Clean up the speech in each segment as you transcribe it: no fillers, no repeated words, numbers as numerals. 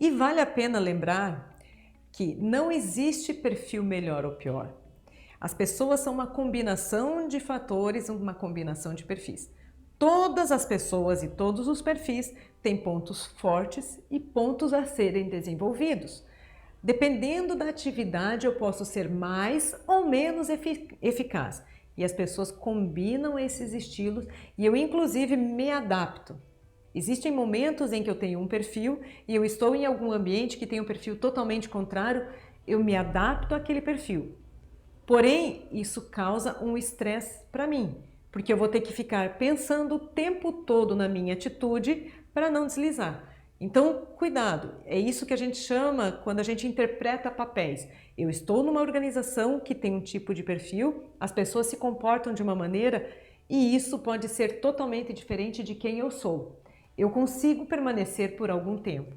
E vale a pena lembrar que não existe perfil melhor ou pior. As pessoas são uma combinação de fatores, uma combinação de perfis. Todas as pessoas e todos os perfis têm pontos fortes e pontos a serem desenvolvidos. Dependendo da atividade, eu posso ser mais ou menos eficaz. E as pessoas combinam esses estilos e eu, inclusive, me adapto. Existem momentos em que eu tenho um perfil e eu estou em algum ambiente que tem um perfil totalmente contrário, eu me adapto àquele perfil. Porém, isso causa um estresse para mim, porque eu vou ter que ficar pensando o tempo todo na minha atitude para não deslizar. Então, cuidado, é isso que a gente chama quando a gente interpreta papéis. Eu estou numa organização que tem um tipo de perfil, as pessoas se comportam de uma maneira e isso pode ser totalmente diferente de quem eu sou. Eu consigo permanecer por algum tempo,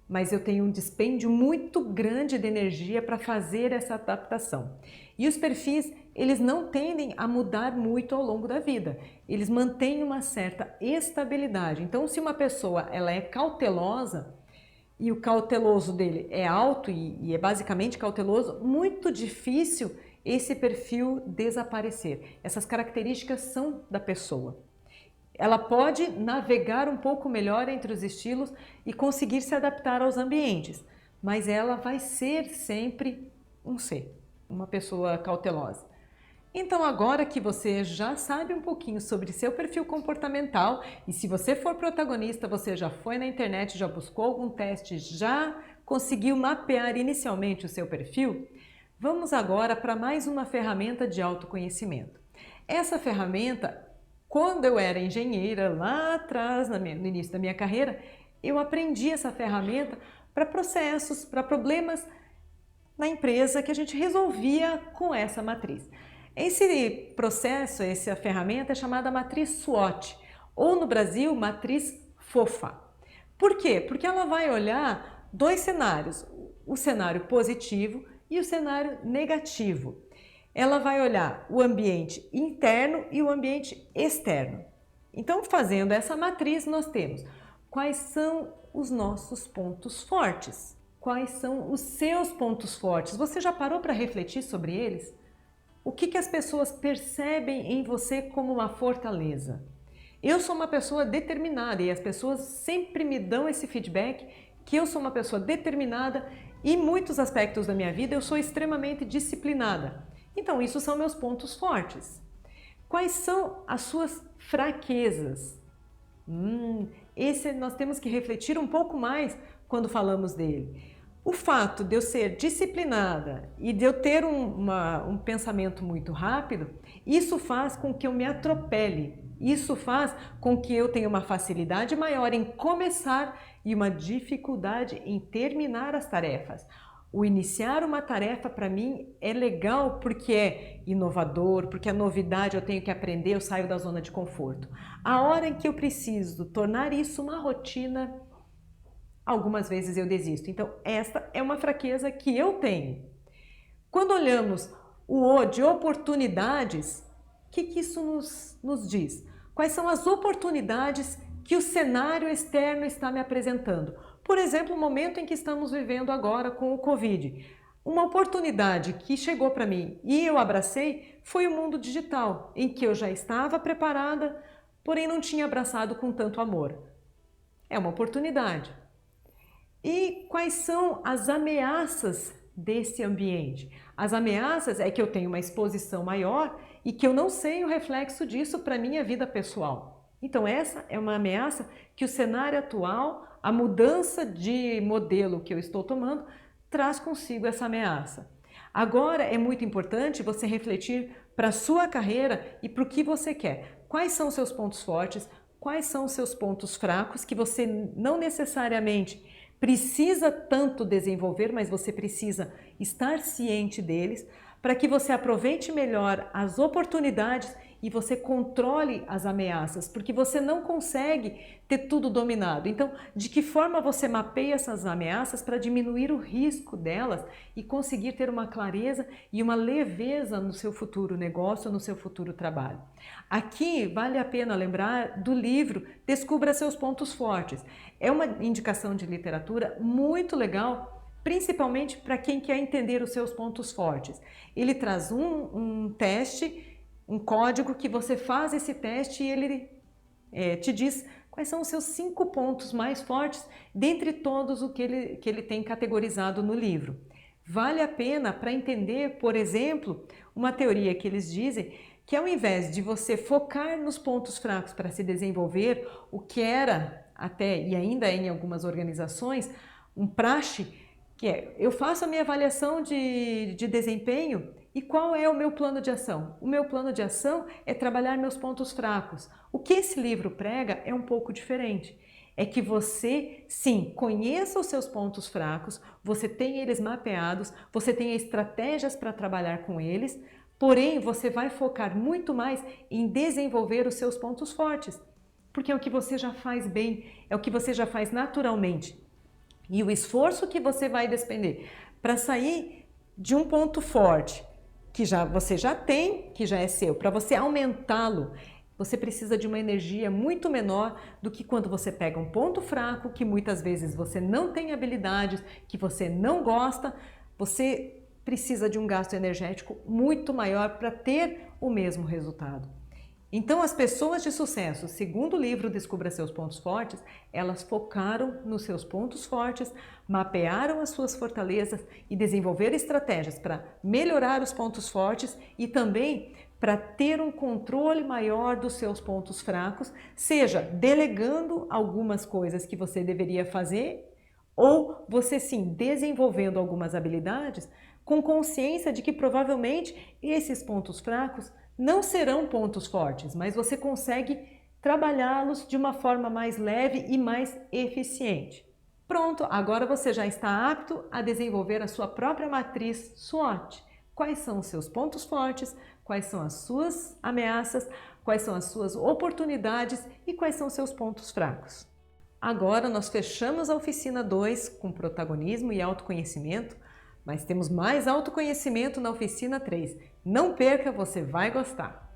mas eu tenho um dispêndio muito grande de energia para fazer essa adaptação. E os perfis, eles não tendem a mudar muito ao longo da vida. Eles mantêm uma certa estabilidade. Então, se uma pessoa ela é cautelosa e o cauteloso dele é alto e é basicamente cauteloso, muito difícil esse perfil desaparecer. Essas características são da pessoa. Ela pode navegar um pouco melhor entre os estilos e conseguir se adaptar aos ambientes, mas ela vai ser sempre um C, uma pessoa cautelosa. Então agora que você já sabe um pouquinho sobre seu perfil comportamental e se você for protagonista, você já foi na internet, já buscou algum teste, já conseguiu mapear inicialmente o seu perfil, vamos agora para mais uma ferramenta de autoconhecimento. Essa ferramenta, quando eu era engenheira, lá atrás, no início da minha carreira, eu aprendi essa ferramenta para processos, para problemas na empresa que a gente resolvia com essa matriz. Esse processo, essa ferramenta é chamada matriz SWOT, ou no Brasil, matriz FOFA. Por quê? Porque ela vai olhar dois cenários, o cenário positivo e o cenário negativo. Ela vai olhar o ambiente interno e o ambiente externo. Então, fazendo essa matriz, nós temos quais são os nossos pontos fortes, quais são os seus pontos fortes. Você já parou para refletir sobre eles? O que as pessoas percebem em você como uma fortaleza? Eu sou uma pessoa determinada e as pessoas sempre me dão esse feedback que eu sou uma pessoa determinada e em muitos aspectos da minha vida eu sou extremamente disciplinada. Então, isso são meus pontos fortes. Quais são as suas fraquezas? Esse nós temos que refletir um pouco mais quando falamos dele. O fato de eu ser disciplinada e de eu ter um pensamento muito rápido, isso faz com que eu me atropele. Isso faz com que eu tenha uma facilidade maior em começar e uma dificuldade em terminar as tarefas. O iniciar uma tarefa para mim é legal porque é inovador, porque a novidade eu tenho que aprender, eu saio da zona de conforto. A hora em que eu preciso tornar isso uma rotina, algumas vezes eu desisto. Então, esta é uma fraqueza que eu tenho. Quando olhamos o O de oportunidades, o que isso nos diz? Quais são as oportunidades que o cenário externo está me apresentando? Por exemplo, o momento em que estamos vivendo agora com o Covid. Uma oportunidade que chegou para mim e eu abracei foi o mundo digital, em que eu já estava preparada, porém não tinha abraçado com tanto amor. É uma oportunidade. E quais são as ameaças desse ambiente? As ameaças é que eu tenho uma exposição maior e que eu não sei o reflexo disso para a minha vida pessoal. Então essa é uma ameaça que o cenário atual, a mudança de modelo que eu estou tomando, traz consigo essa ameaça. Agora é muito importante você refletir para a sua carreira e para o que você quer. Quais são os seus pontos fortes? Quais são os seus pontos fracos que você não necessariamente precisa tanto desenvolver, mas você precisa estar ciente deles para que você aproveite melhor as oportunidades e você controle as ameaças, porque você não consegue ter tudo dominado. Então, de que forma você mapeia essas ameaças para diminuir o risco delas e conseguir ter uma clareza e uma leveza no seu futuro negócio, no seu futuro trabalho? Aqui vale a pena lembrar do livro Descubra Seus Pontos Fortes. É uma indicação de literatura muito legal, principalmente para quem quer entender os seus pontos fortes. Ele traz um teste, um código que você faz esse teste e ele te diz quais são os seus 5 pontos mais fortes dentre todos o que ele tem categorizado no livro. Vale a pena para entender, por exemplo, uma teoria que eles dizem que ao invés de você focar nos pontos fracos para se desenvolver, o que era até e ainda é em algumas organizações um praxe, que é, eu faço a minha avaliação de desempenho e qual é o meu plano de ação? O meu plano de ação é trabalhar meus pontos fracos. O que esse livro prega é um pouco diferente. É que você, sim, conheça os seus pontos fracos, você tem eles mapeados, você tem estratégias para trabalhar com eles, porém você vai focar muito mais em desenvolver os seus pontos fortes, porque é o que você já faz bem, é o que você já faz naturalmente. E o esforço que você vai despender para sair de um ponto forte que você já tem, que já é seu, para você aumentá-lo, você precisa de uma energia muito menor do que quando você pega um ponto fraco, que muitas vezes você não tem habilidades, que você não gosta, você precisa de um gasto energético muito maior para ter o mesmo resultado. Então, as pessoas de sucesso, segundo o livro Descubra Seus Pontos Fortes, elas focaram nos seus pontos fortes, mapearam as suas fortalezas e desenvolveram estratégias para melhorar os pontos fortes e também para ter um controle maior dos seus pontos fracos, seja delegando algumas coisas que você deveria fazer ou você sim desenvolvendo algumas habilidades com consciência de que provavelmente esses pontos fracos não serão pontos fortes, mas você consegue trabalhá-los de uma forma mais leve e mais eficiente. Pronto, agora você já está apto a desenvolver a sua própria matriz SWOT. Quais são os seus pontos fortes, quais são as suas ameaças, quais são as suas oportunidades e quais são os seus pontos fracos. Agora nós fechamos a oficina 2 com protagonismo e autoconhecimento, mas temos mais autoconhecimento na oficina 3. Não perca, você vai gostar!